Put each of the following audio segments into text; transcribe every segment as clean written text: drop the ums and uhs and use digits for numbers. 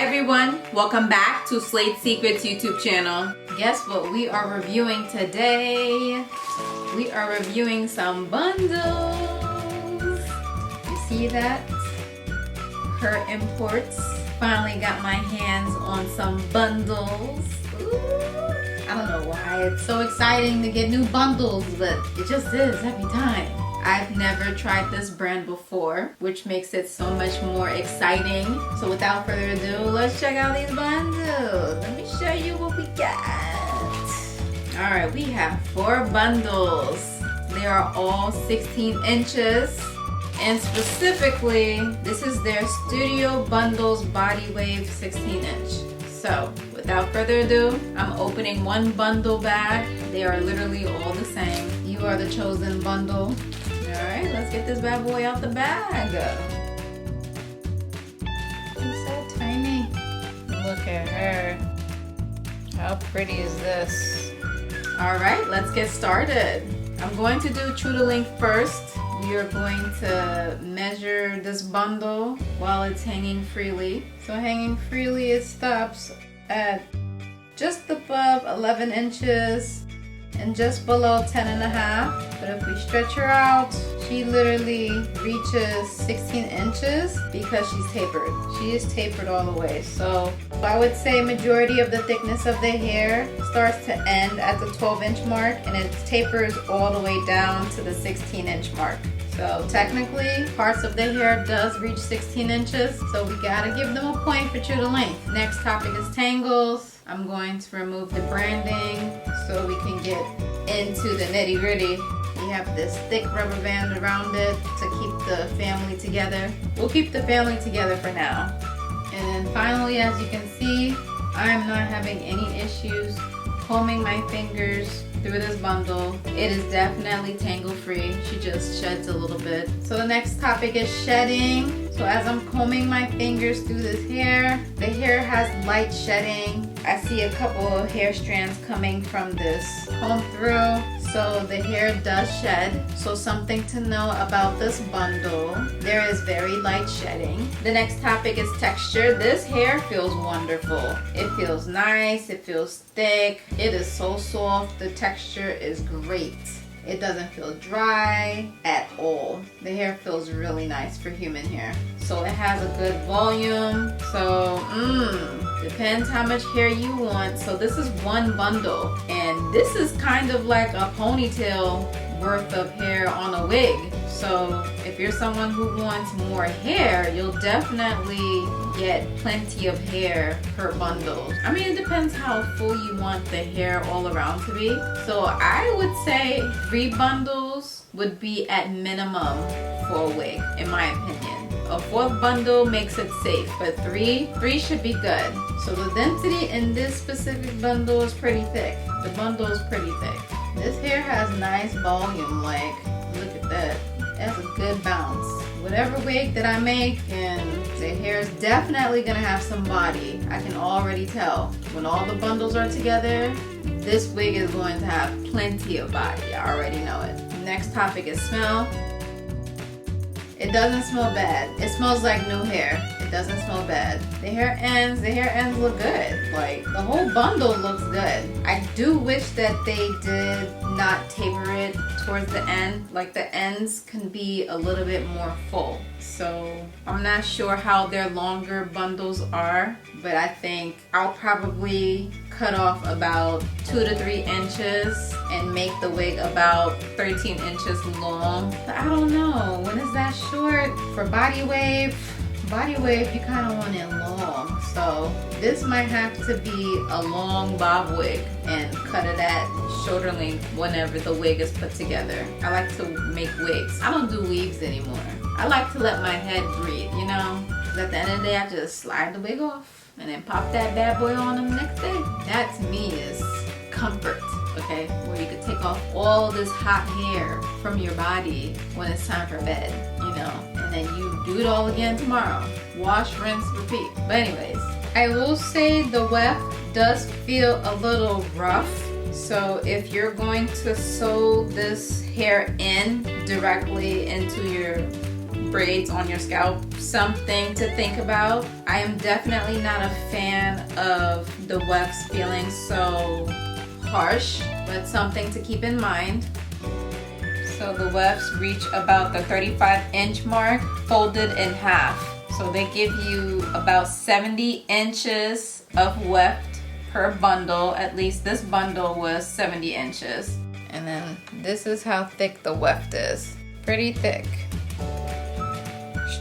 Hi everyone, welcome back to Slate Secrets YouTube channel. Guess what we are reviewing today? We are reviewing some bundles. You see that? Her Imports. Finally got my hands on some bundles. Ooh, I don't know why it's so exciting to get new bundles, but it just is every time. I've never tried this brand before, which makes it so much more exciting. So without further ado, let's check out these bundles. Let me show you what we got. All right, we have 4 bundles. They are all 16 inches. And specifically, this is their Studio Bundles Body Wave 16 inch. So without further ado, I'm opening one bundle bag. They are literally all the same. You are the chosen bundle. Alright, let's get this bad boy out the bag. She's so tiny. Look at her. How pretty is this? Alright, let's get started. I'm going to do true to length first. We are going to measure this bundle while it's hanging freely. So hanging freely, it stops at just above 11 inches and just below 10.5. But if we stretch her out, she literally reaches 16 inches because she's tapered. She is tapered all the way. So I would say majority of the thickness of the hair starts to end at the 12-inch mark, and it tapers all the way down to the 16-inch mark. So technically, parts of the hair does reach 16 inches, so we gotta give them a point for true to length. Next topic is tangles. I'm going to remove the branding so we can get into the nitty gritty. We have this thick rubber band around it to keep the family together. We'll keep the family together for now. And then finally, as you can see, I'm not having any issues combing my fingers through this bundle. It is definitely tangle free. She just sheds a little bit. So the next topic is shedding. So as I'm combing my fingers through this hair, the hair has light shedding. I see a couple of hair strands coming from this comb through. So the hair does shed. So something to know about this bundle, there is very light shedding. The next topic is texture. This hair feels wonderful. It feels nice, it feels thick, it is so soft. The texture is great. It doesn't feel dry at all. The hair feels really nice for human hair. So it has a good volume. So, depends how much hair you want. So this is one bundle, and this is kind of like a ponytail worth of hair on a wig. So if you're someone who wants more hair, you'll definitely get plenty of hair per bundle. I mean, it depends how full you want the hair all around to be. So I would say 3 bundles would be at minimum for a wig, in my opinion. A 4th bundle makes it safe, but 3 should be good. So the density in this specific bundle is pretty thick. The bundle is pretty thick. This hair has nice volume, like, look at that. It has a good bounce. Whatever wig that I make, and the hair is definitely gonna have some body. I can already tell. When all the bundles are together, this wig is going to have plenty of body. I already know it. Next topic is smell. It doesn't smell bad. It smells like new hair. It doesn't smell bad. The hair ends look good. Like, the whole bundle looks good. I do wish that they did not taper it towards the end. Like, the ends can be a little bit more full. So I'm not sure how their longer bundles are, but I think I'll probably cut off about 2 to 3 inches and make the wig about 13 inches long. But I don't know, when is that short? For body wave, you kind of want it long. So this might have to be a long bob wig and cut it at shoulder length whenever the wig is put together. I like to make wigs. I don't do weaves anymore. I like to let my head breathe, you know? Because at the end of the day, I just slide the wig off and then pop that bad boy on the next day. That to me is comfort, okay? Where you could take off all this hot hair from your body when it's time for bed, you know? And then you do it all again tomorrow. Wash, rinse, repeat. But anyways, I will say the weft does feel a little rough. So if you're going to sew this hair in directly into your braids on your scalp. Something to think about. I am definitely not a fan of the wefts feeling so harsh, but something to keep in mind. So the wefts reach about the 35-inch mark, folded in half. So they give you about 70 inches of weft per bundle. At least this bundle was 70 inches. And then this is how thick the weft is. Pretty thick.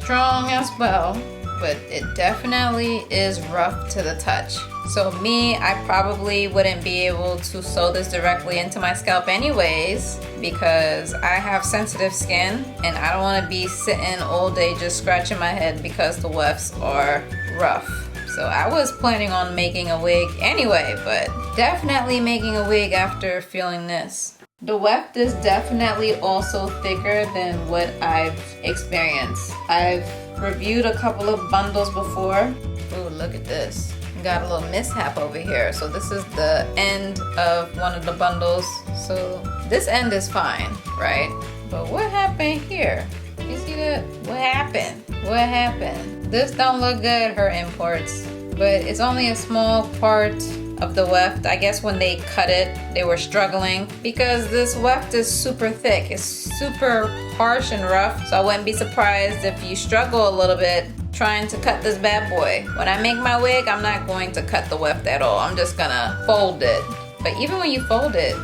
Strong as well, but it definitely is rough to the touch. So me, I probably wouldn't be able to sew this directly into my scalp anyways, because I have sensitive skin and I don't want to be sitting all day just scratching my head because the wefts are rough. So I was planning on making a wig anyway, but definitely making a wig after feeling this. The weft is definitely also thicker than what I've experienced. I've reviewed a couple of bundles before. Ooh, look at this. Got a little mishap over here. So this is the end of one of the bundles. So this end is fine, right? But what happened here? You see that? What happened? What happened? This don't look good, her imports. But it's only a small part of the weft. I guess when they cut it, they were struggling because this weft is super thick. It's super harsh and rough. So I wouldn't be surprised if you struggle a little bit trying to cut this bad boy. When I make my wig, I'm not going to cut the weft at all. I'm just gonna fold it. But even when you fold it,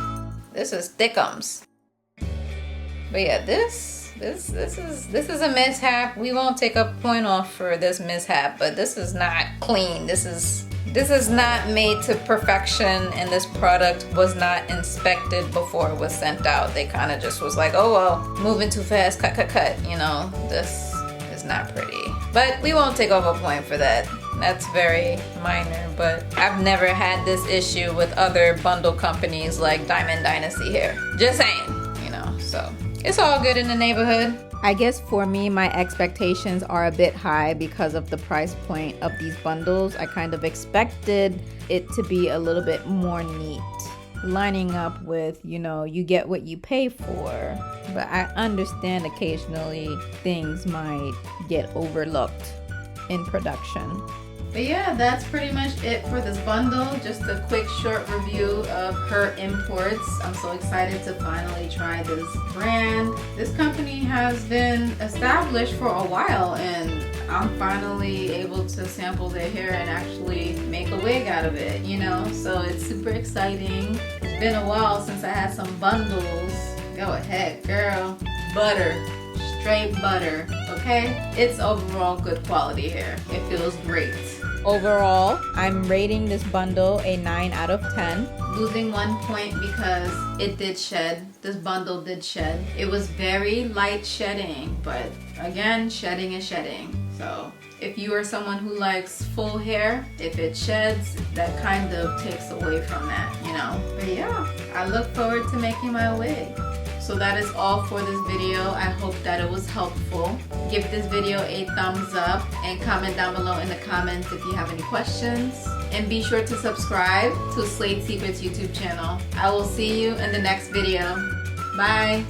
this is thickums. But yeah, this is a mishap. We won't take a point off for this mishap, but this is not clean. This is not made to perfection, and this product was not inspected before it was sent out. They kind of just was like, oh well, moving too fast, cut, you know, this is not pretty. But we won't take off a point for that. That's very minor, but I've never had this issue with other bundle companies like Diamond Dynasty here. Just saying, you know, so it's all good in the neighborhood. I guess for me, my expectations are a bit high because of the price point of these bundles. I kind of expected it to be a little bit more neat, lining up with, you know, you get what you pay for. But I understand occasionally things might get overlooked in production. But yeah, that's pretty much it for this bundle. Just a quick short review of her imports. I'm so excited to finally try this brand. This company has been established for a while and I'm finally able to sample their hair and actually make a wig out of it, you know? So it's super exciting. It's been a while since I had some bundles. Go ahead, girl. Butter. Straight butter, okay? It's overall good quality hair. It feels great. Overall, I'm rating this bundle a 9 out of 10. Losing 1 point because it did shed. This bundle did shed. It was very light shedding, but again, shedding is shedding. So if you are someone who likes full hair, if it sheds, that kind of takes away from that, you know? But yeah, I look forward to making my wig. So that is all for this video. I hope that it was helpful. Give this video a thumbs up and comment down below in the comments if you have any questions. And be sure to subscribe to Slade Secrets YouTube channel. I will see you in the next video. Bye.